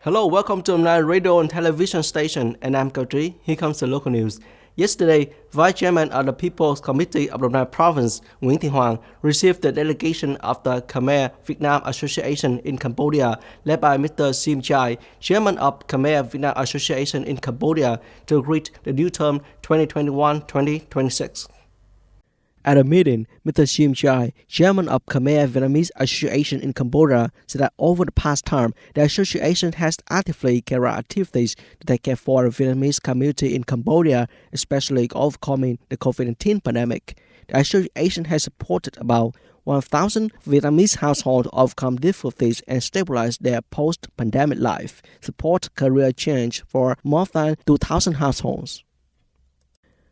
Hello, welcome to online radio and television station, and I'm Cao Trí. Here comes the local news. Yesterday, Vice Chairman of the People's Committee of Khmer Province, Nguyễn Thị Hoàng, received the delegation of the Khmer Vietnam Association in Cambodia, led by Mr. Sim Chai, Chairman of Khmer Vietnam Association in Cambodia, to greet the new term 2021-2026. At a meeting, Mr. Sim Chai, chairman of Khmer Vietnamese Association in Cambodia, said that over the past term, the association has actively carried out activities to take care for the Vietnamese community in Cambodia, especially overcoming the COVID-19 pandemic. The association has supported about 1,000 Vietnamese households overcome difficulties and stabilize their post-pandemic life, support career change for more than 2,000 households.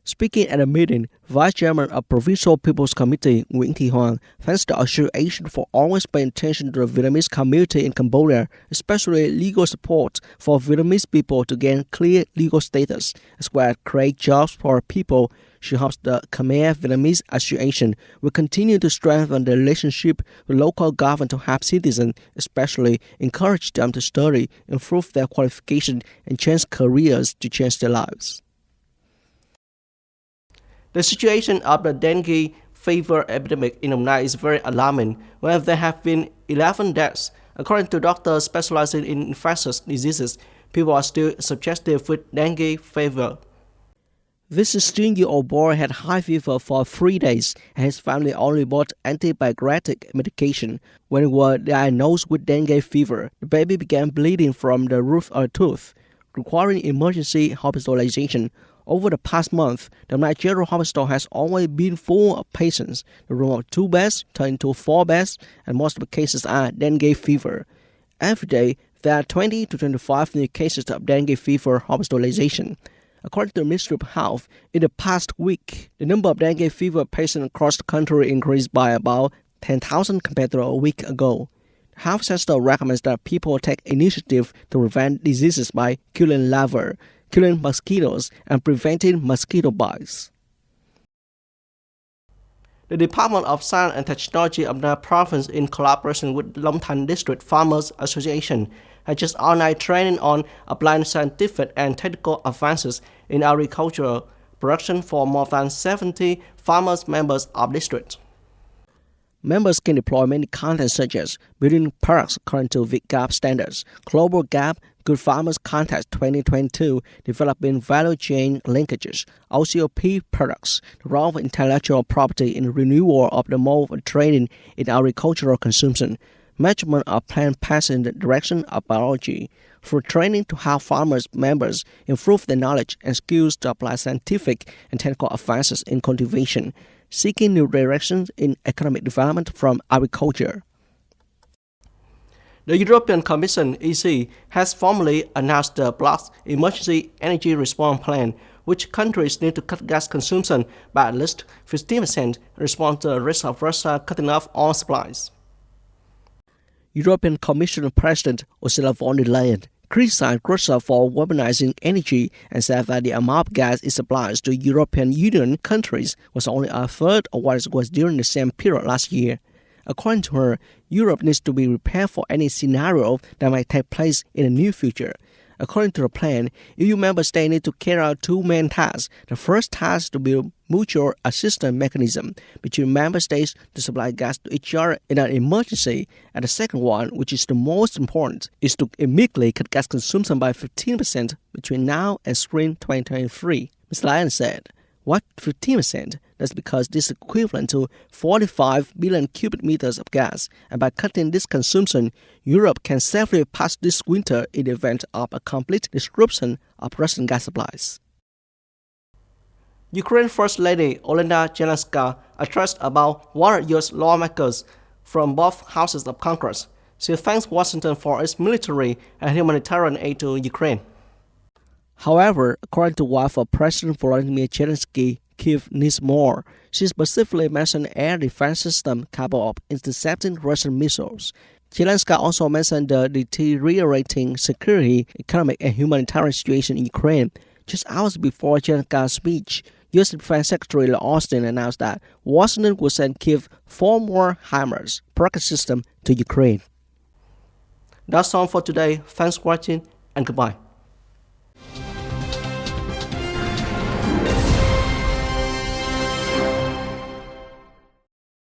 Speaking at a meeting, Vice Chairman of Provincial People's Committee, Nguyễn Thị Hoàng, thanks the association for always paying attention to the Vietnamese community in Cambodia, especially legal support for Vietnamese people to gain clear legal status, as well as create jobs for people. She hopes the Khmer Vietnamese Association will continue to strengthen the relationship with local government to help citizens, especially encourage them to study, improve their qualification, and change careers to change their lives. The situation of the dengue fever epidemic in Khmer is very alarming, where there have been 11 deaths. According to doctors specializing in infectious diseases, people are still subjected with dengue fever. This 16-year-old boy had high fever for 3 days, and his family only bought antibiotic medication. When he was diagnosed with dengue fever, the baby began bleeding from the root of the tooth, requiring emergency hospitalization. Over the past month, the General Hospital has always been full of patients. The room of 2 beds turned into 4 beds, and most of the cases are dengue fever. Every day, there are 20 to 25 new cases of dengue fever hospitalization. According to the Ministry of Health, in the past week, the number of dengue fever patients across the country increased by about 10,000 compared to a week ago. The Health Sector recommends that people take initiative to prevent diseases by killing larvae, killing mosquitoes, and preventing mosquito bites. The Department of Science and Technology of the province, in collaboration with Long Thanh District Farmers Association, has just online training on applying scientific and technical advances in agricultural production for more than 70 farmers members of district. Members can deploy many contents such as building products according to VIGAP standards, Global Gap, Good Farmers Contest 2022, developing value chain linkages, OCOP products, the role of intellectual property in renewal of the mode of trading in agricultural consumption, measurement of plant pests in the direction of biology, for training to help farmers members improve their knowledge and skills to apply scientific and technical advances in cultivation, seeking new directions in economic development from agriculture. The European Commission (EC) has formally announced the bloc's Emergency Energy Response Plan, which countries need to cut gas consumption by at least 15% in response to the risk of Russia cutting off oil supplies. European Commission President Ursula von der Leyen criticized Russia for weaponizing energy and said that the amount of gas it supplies to European Union countries was only a third of what it was during the same period last year. According to her, Europe needs to be prepared for any scenario that might take place in the near future. According to the plan, EU member states need to carry out 2 main tasks. The first task is to build mutual assistance mechanism between member states to supply gas to each other in an emergency. And the second one, which is the most important, is to immediately cut gas consumption by 15% between now and spring 2023. Ms. Leyen said, "What 15%? That's because this is equivalent to 45 billion cubic meters of gas, and by cutting this consumption, Europe can safely pass this winter in the event of a complete disruption of Russian gas supplies." Ukraine First Lady Olena Zelenska addressed about water use lawmakers from both houses of Congress. She thanks Washington for its military and humanitarian aid to Ukraine. However, according to wife of President Volodymyr Zelensky, Kyiv needs more. She specifically mentioned air defense system capable of intercepting Russian missiles. Zelenska also mentioned the deteriorating security, economic, and humanitarian situation in Ukraine. Just hours before Zelenska's speech, U.S. Defense Secretary Austin announced that Washington would send Kyiv 4 more HIMARS rocket system to Ukraine. That's all for today. Thanks for watching and goodbye.